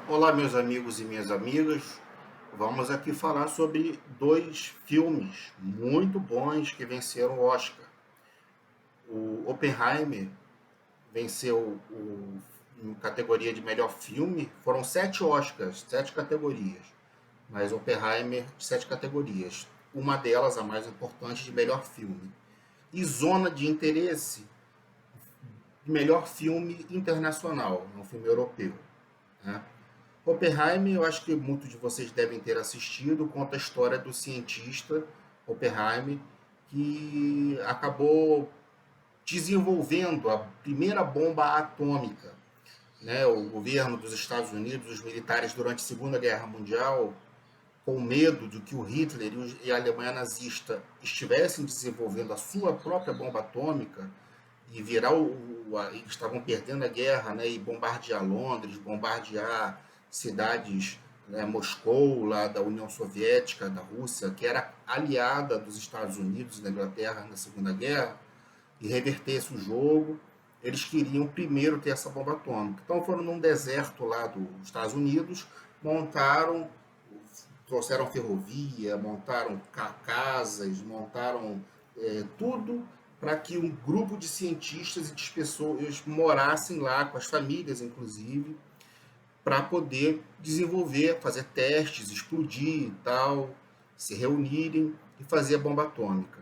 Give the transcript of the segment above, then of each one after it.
Olá, meus amigos e minhas amigas. Vamos aqui falar sobre dois filmes muito bons que venceram o Oscar. O Oppenheimer venceu em categoria de melhor filme. Foram 7 Oscars, 7 categorias. Mas Oppenheimer, 7 categorias. Uma delas, a mais importante, de melhor filme. E Zona de Interesse, melhor filme internacional, um filme europeu, né? Oppenheimer, eu acho que muitos de vocês devem ter assistido, conta a história do cientista Oppenheimer, que acabou desenvolvendo a primeira bomba atômica, né? O governo dos Estados Unidos, os militares durante a Segunda Guerra Mundial, com medo de que o Hitler e a Alemanha nazista estivessem desenvolvendo a sua própria bomba atômica e virar eles estavam perdendo a guerra, né? E bombardear Londres, bombardear cidades, né? Moscou, lá da União Soviética, da Rússia, que era aliada dos Estados Unidos e da Inglaterra na Segunda Guerra, e revertesse o jogo. Eles queriam primeiro ter essa bomba atômica. Então foram num deserto lá dos Estados Unidos, montaram, trouxeram ferrovia, montaram casas, montaram tudo para que um grupo de cientistas e de pessoas morassem lá, com as famílias inclusive, para poder desenvolver, fazer testes, explodir e tal, se reunirem e fazer a bomba atômica.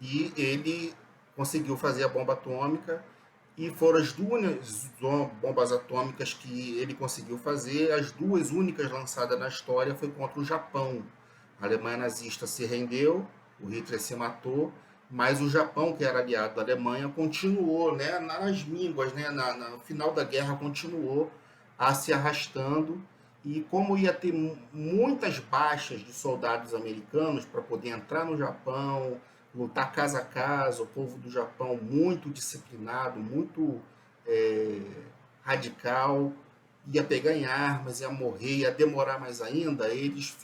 E ele conseguiu fazer a bomba atômica e foram as duas bombas atômicas que ele conseguiu fazer. As duas únicas lançadas na história foi contra o Japão. A Alemanha nazista se rendeu, o Hitler se matou, mas o Japão, que era aliado da Alemanha, continuou, né, nas mínguas, né, no final da guerra, continuou a se arrastando. E como ia ter muitas baixas de soldados americanos para poder entrar no Japão, lutar casa a casa, o povo do Japão muito disciplinado, muito é, radical, ia pegar em armas, ia morrer, ia demorar mais ainda, eles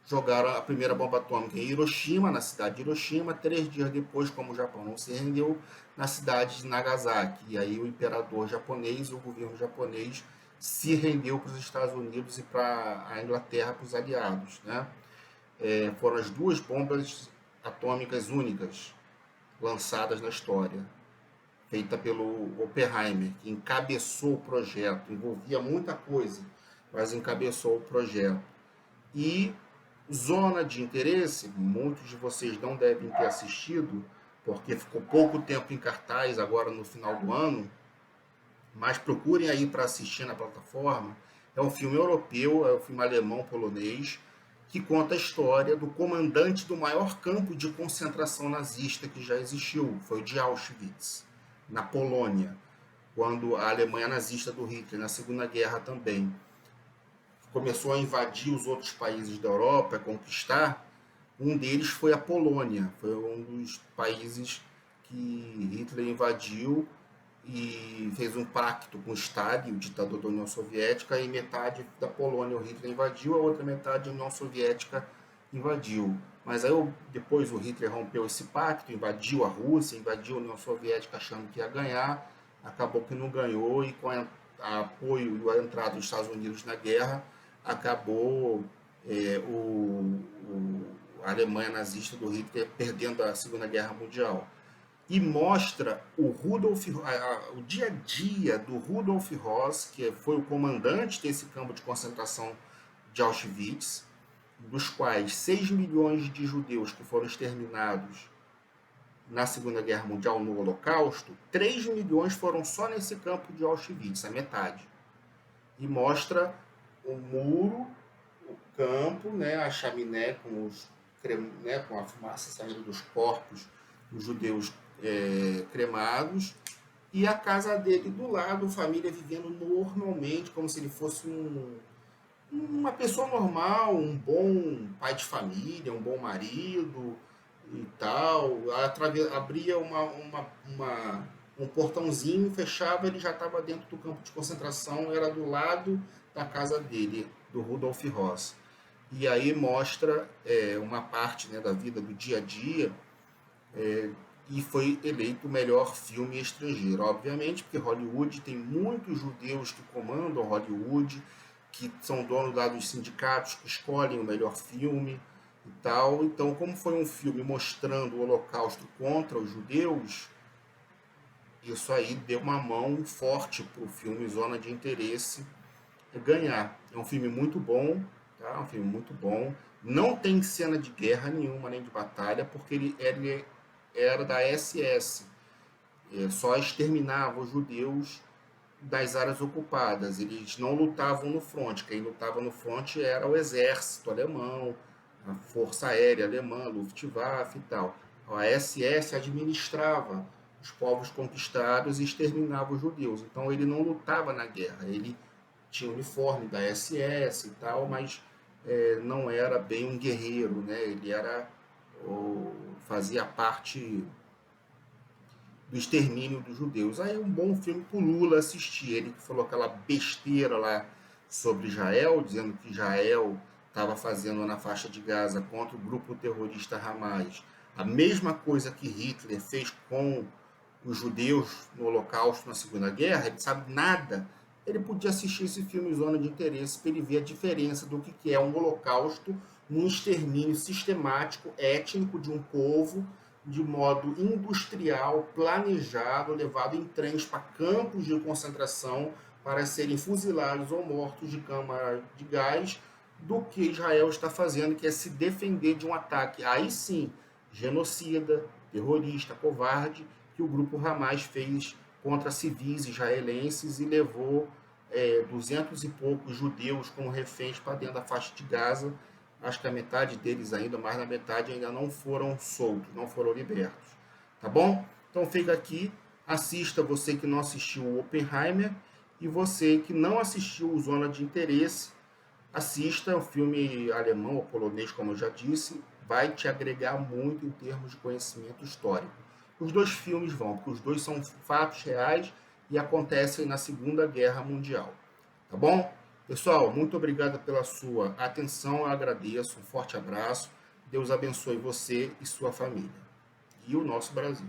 jogaram a primeira bomba atômica em Hiroshima, na cidade de Hiroshima. 3 dias depois, como o Japão não se rendeu, na cidade de Nagasaki. E aí o imperador japonês, o governo japonês, se rendeu para os Estados Unidos e para a Inglaterra, para os aliados, né? Foram as duas bombas atômicas únicas lançadas na história, feita pelo Oppenheimer, que encabeçou o projeto, envolvia muita coisa, mas encabeçou o projeto. E Zona de Interesse, muitos de vocês não devem ter assistido, porque ficou pouco tempo em cartaz agora no final do ano, mas procurem aí para assistir na plataforma. É um filme europeu, é um filme alemão-polonês, que conta a história do comandante do maior campo de concentração nazista que já existiu, foi o de Auschwitz, na Polônia, quando a Alemanha nazista do Hitler, na Segunda Guerra também, começou a invadir os outros países da Europa, a conquistar. Um deles foi a Polônia, foi um dos países que Hitler invadiu e fez um pacto com Stalin, o ditador da União Soviética, e metade da Polônia o Hitler invadiu, a outra metade a União Soviética invadiu. Mas aí depois o Hitler rompeu esse pacto, invadiu a Rússia, invadiu a União Soviética achando que ia ganhar, acabou que não ganhou, e com a apoio e a entrada dos Estados Unidos na guerra, acabou a Alemanha nazista do Hitler perdendo a Segunda Guerra Mundial. E mostra o dia a dia do Rudolf Höss, que foi o comandante desse campo de concentração de Auschwitz, dos quais 6 milhões de judeus que foram exterminados na Segunda Guerra Mundial, no Holocausto. 3 milhões foram só nesse campo de Auschwitz, a metade. E mostra o muro, o campo, né, a chaminé com a fumaça saindo dos corpos dos judeus cremados, e a casa dele do lado, família vivendo normalmente, como se ele fosse uma pessoa normal, um bom pai de família, um bom marido e tal. Abria um portãozinho, fechava, ele já estava dentro do campo de concentração, era do lado da casa dele, do Rudolf Höss. E aí mostra uma parte, né, da vida, do dia a dia, e foi eleito o melhor filme estrangeiro. Obviamente, porque Hollywood tem muitos judeus que comandam Hollywood, que são donos lá dos sindicatos, que escolhem o melhor filme e tal. Então, como foi um filme mostrando o Holocausto contra os judeus, isso aí deu uma mão forte para o filme Zona de Interesse ganhar. É um filme muito bom, tá? Um filme muito bom. Não tem cena de guerra nenhuma, nem de batalha, porque ele era da SS. Só exterminava os judeus das áreas ocupadas. Eles não lutavam no fronte. Quem lutava no fronte era o exército alemão, a Força Aérea Alemã, Luftwaffe e tal. A SS administrava os povos conquistados e exterminava os judeus. Então ele não lutava na guerra. Ele tinha o uniforme da SS e tal, mas não era bem um guerreiro, né? Ele era fazia parte do extermínio dos judeus. Aí é um bom filme para o Lula assistir. Ele que falou aquela besteira lá sobre Israel, dizendo que Israel estava fazendo na faixa de Gaza contra o grupo terrorista Hamas a mesma coisa que Hitler fez com os judeus no Holocausto, na Segunda Guerra. Ele sabe nada. Ele podia assistir esse filme Zona de Interesse para ele ver a diferença do que é um holocausto, um extermínio sistemático, étnico de um povo, de modo industrial, planejado, levado em trens para campos de concentração para serem fuzilados ou mortos de câmara de gás, do que Israel está fazendo, que é se defender de um ataque. Aí sim, genocida, terrorista, covarde, que o grupo Hamas fez contra civis israelenses e levou 200 e poucos judeus como reféns para dentro da faixa de Gaza. Acho que a metade deles ainda, mais da metade, ainda não foram soltos, não foram libertos. Tá bom? Então fica aqui, assista você que não assistiu o Oppenheimer e você que não assistiu o Zona de Interesse, assista o filme alemão ou polonês, como eu já disse, vai te agregar muito em termos de conhecimento histórico. Os dois filmes vão, porque os dois são fatos reais e acontecem na Segunda Guerra Mundial. Tá bom? Pessoal, muito obrigado pela sua atenção, eu agradeço, um forte abraço, Deus abençoe você e sua família, e o nosso Brasil.